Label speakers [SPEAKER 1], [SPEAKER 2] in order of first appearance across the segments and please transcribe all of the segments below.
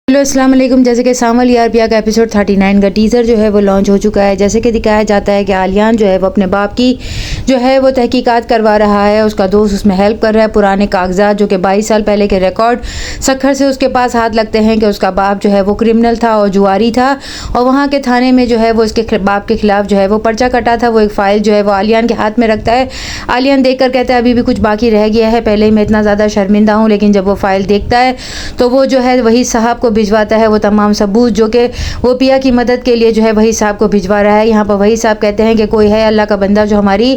[SPEAKER 1] Hello अस्सलाम वालेकुम। जैसे कि सामल यार पिया का एपिसोड 39 का टीज़र जो है वो लॉन्च हो चुका है। जैसे कि दिखाया जाता है कि आलियान जो है वो अपने बाप की जो है वो तहकीकात करवा रहा है। उसका दोस्त उसमें हेल्प कर रहा है। पुराने कागजात जो कि 22 साल पहले के रिकॉर्ड सखर से उसके पास हाथ लगते हैं कि उसका बाप जो है वो क्रिमिनल था और जुआरी था, और वहाँ के थाने में जो है वो उसके बाप के खिलाफ जो है वो पर्चा कटा था। वो एक फ़ाइल जो है वो आलियान के हाथ में रखता है। आलियान देख कर कहता है अभी भी कुछ बाकी रह गया है, पहले ही मैं इतना ज़्यादा शर्मिंदा हूँ। लेकिन जब वो फ़ाइल देखता है तो वो जो है वही साहब को भिजवाता है वो तमाम सबूत जो कि वो पिया की मदद के लिए जो है वही साहब को भिजवा रहा है। यहाँ पर वही साहब कहते हैं कि कोई है अल्लाह का बंदा जो हमारी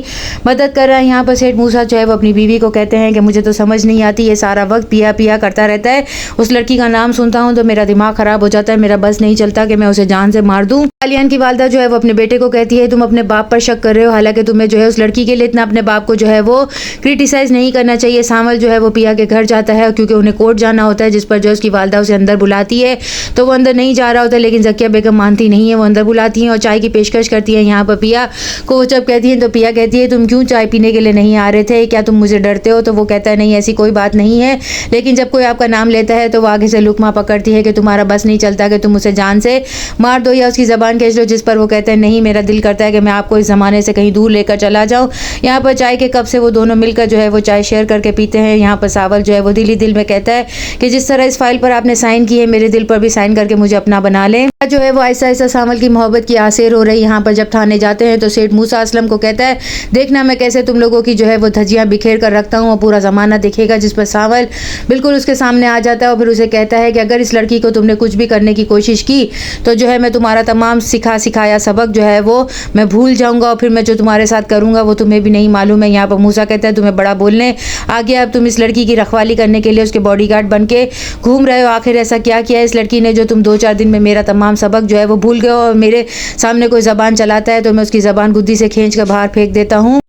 [SPEAKER 1] मदद कर रहा है। यहाँ पर सेठ मूसा जो है वो अपनी बीवी को कहते हैं कि मुझे तो समझ नहीं आती, ये सारा वक्त पिया पिया करता रहता है। उस लड़की का नाम सुनता हूँ तो मेरा दिमाग ख़राब हो जाता है, मेरा बस नहीं चलता कि मैं उसे जान से मार दूँ। आलियान की वालदा जो है वो अपने बेटे को कहती है तुम अपने बाप पर शक कर रहे हो, हालांकि तुम्हें जो है उस लड़की के लिए इतना अपने बाप को जो है वो क्रिटिसाइज़ नहीं करना चाहिए। सामल जो है वो पिया के घर जाता है क्योंकि उन्हें कोर्ट जाना होता है, जिस पर जो उसकी वालदा उसे अंदर बुलाती है तो वो अंदर नहीं जा रहा होता, लेकिन ज़किया बेगम मानती नहीं है। वो अंदर बुलाती हैं और चाय की पेशकश करती है। यहाँ पर पिया को वो जब कहती है तो पिया कहती है तुम क्यों चाय पीने के लिए नहीं आ रहे थे, क्या तुम मुझे डरते हो? तो वो कहता है नहीं ऐसी कोई बात नहीं है, लेकिन जब कोई आपका नाम लेता है तो वो आगे से लुकमा पकड़ती है कि तुम्हारा बस नहीं चलता कि तुम उसे जान से मार दो या उसकी ज़बान खींच लो, जिस पर वो कहते हैं नहीं मेरा दिल करता है कि मैं आपको इस ज़माने से कहीं दूर लेकर चला जाऊँ। यहाँ पर चाय के कप से वो दोनों मिलकर जो है वो चाय शेयर करके पीते हैं। यहाँ पर सावल जो है वो दिल ही दिल में कहता है कि जिस तरह इस फाइल पर आपने साइन की है मेरे दिल पर भी साइन करके मुझे अपना बना लें। जो है वो ऐसा ऐसा सावल की मोहब्बत की आसेर हो रही। यहाँ पर जब थाने जाते हैं तो सेठ मूसा असलम को कहता है देखना मैं कैसे तुम लोगों की जो है वो धज्जियाँ बिखेर कर रखता हूँ और पूरा ज़माना देखेगा, जिस पर सावल बिल्कुल उसके सामने आ जाता है और फिर उसे कहता है कि अगर इस लड़की को तुमने कुछ भी करने की कोशिश की तो जो है मैं तुम्हारा तमाम सिखाया सबक जो है वो मैं भूल जाऊँगा, और फिर मैं जो तुम्हारे साथ करूँगा वो तुम्हें भी नहीं मालूम है। यहाँ पर मूसा कहता है तुम्हें बड़ा बोलने आ गया, अब तुम इस लड़की की रखवाली करने के लिए उसके बॉडीगार्ड बन के घूम रहे हो। आखिर ऐसा क्या किया इस लड़की ने जो तुम 2-4 दिन में मेरा तमाम सबक जो है वो भूल गए हो, और मेरे सामने कोई ज़बान चलाता है तो मैं उसकी ज़बान गुद्दी से खींच कर बाहर फेंक देता हूँ।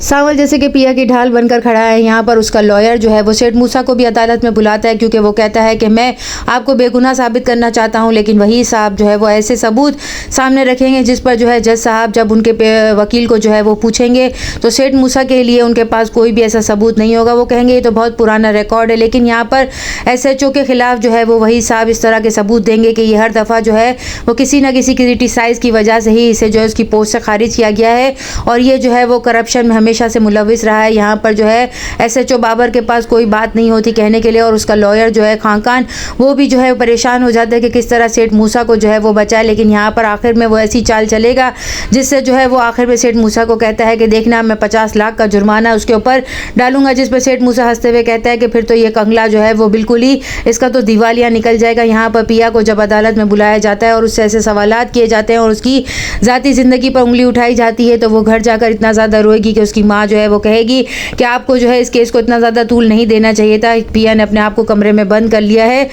[SPEAKER 1] सावल जैसे कि पिया की ढाल बनकर खड़ा है। यहाँ पर उसका लॉयर जो है वो सेठ मूसा को भी अदालत में बुलाता है क्योंकि वो कहता है कि मैं आपको बेगुनाह साबित करना चाहता हूँ, लेकिन वही साहब जो है वो ऐसे सबूत सामने रखेंगे जिस पर जो है जज साहब जब उनके वकील को जो है वो पूछेंगे तो सेठ मूसा के लिए उनके पास कोई भी ऐसा सबूत नहीं होगा। वो कहेंगे ये तो बहुत पुराना रिकॉर्ड है, लेकिन यहाँ पर SHO के खिलाफ जो है वो वही साहब इस तरह के सबूत देंगे कि ये हर दफ़ा जो है वो किसी न किसी क्रिटिसाइज़ की वजह से ही इसे जो है उसकी पोस्ट से खारिज किया गया है और ये जो है वो करप्शन में हमेशा से मुलविस रहा है। यहाँ पर जो है SHO बाबर के पास कोई बात नहीं होती कहने के लिए, और उसका लॉयर जो है खान वो भी जो है परेशान हो जाता है कि किस तरह सेठ मूसा को जो है वो बचाए। लेकिन यहाँ पर आखिर में वो ऐसी चाल चलेगा जिससे जो है वो आखिर में सेठ मूसा को कहता है कि देखना मैं 50 लाख का जुर्माना उसके ऊपर डालूंगा, जिस पर सेठ मूसा हंसते हुए कहता है कि फिर तो ये कंगला जो है वो बिल्कुल ही इसका तो दिवालिया निकल जाएगा। यहाँ पर पिया को जब अदालत में बुलाया जाता है और उससे ऐसे सवालात किए जाते हैं और उसकी ज़ाती ज़िंदगी पर उंगली उठाई जाती है तो वो घर जाकर इतना ज़्यादा रोएगी कि उसकी माँ जो है वो कहेगी कि आपको जो है इस केस को इतना ज़्यादा तूल नहीं देना चाहिए था। पिया ने अपने आप को कमरे में बंद कर लिया है,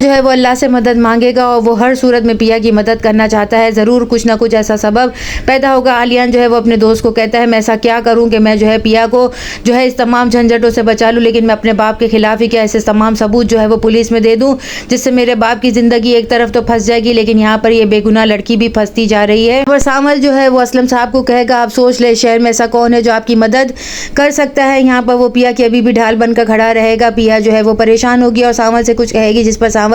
[SPEAKER 1] जो है वो अल्लाह से मदद मांगेगा और वो हर सूरत में पिया की मदद करना चाहता है। ज़रूर कुछ ना कुछ ऐसा सबब पैदा होगा। आलियान जो है वो अपने दोस्त को कहता है मैं ऐसा क्या करूं कि मैं जो है पिया को जो है इस तमाम झंझटों से बचा लूं, लेकिन मैं अपने बाप के खिलाफ ही क्या ऐसे तमाम सबूत जो है वो पुलिस में दे दूं जिससे मेरे बाप की ज़िंदगी एक तरफ तो फंस जाएगी, लेकिन यहाँ पर ये बेगुनाह लड़की भी फंसती जा रही है। और सामल जो है वो असलम साहब को कहेगा आप सोच ले शहर में ऐसा कौन है जो आपकी मदद कर सकता है। यहाँ पर वो पिया की अभी भी ढाल बनकर खड़ा रहेगा। पिया जो है वो परेशान होगी और सामल से कुछ कहेगी, जिस पर सामल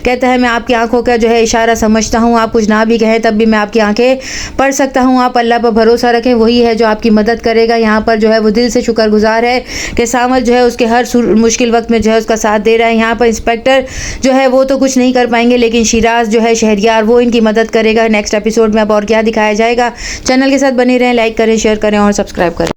[SPEAKER 1] कहता है मैं आपकी आंखों का जो है इशारा समझता हूँ, आप कुछ ना भी कहें तब भी मैं आपकी आंखें पढ़ सकता हूँ। आप अल्लाह पर भरोसा रखें, वही है जो आपकी मदद करेगा। यहाँ पर जो है वो दिल से शुक्रगुजार है कि सामल जो है उसके हर मुश्किल वक्त में जो है उसका साथ दे रहा है। यहाँ पर इंस्पेक्टर जो है वो तो कुछ नहीं कर पाएंगे, लेकिन शिराज जो है शहरियार वो इनकी मदद करेगा। नेक्स्ट एपिसोड में अब और क्या दिखाया जाएगा। चैनल के साथ बने रहें, लाइक करें, शेयर करें और सब्सक्राइब करें।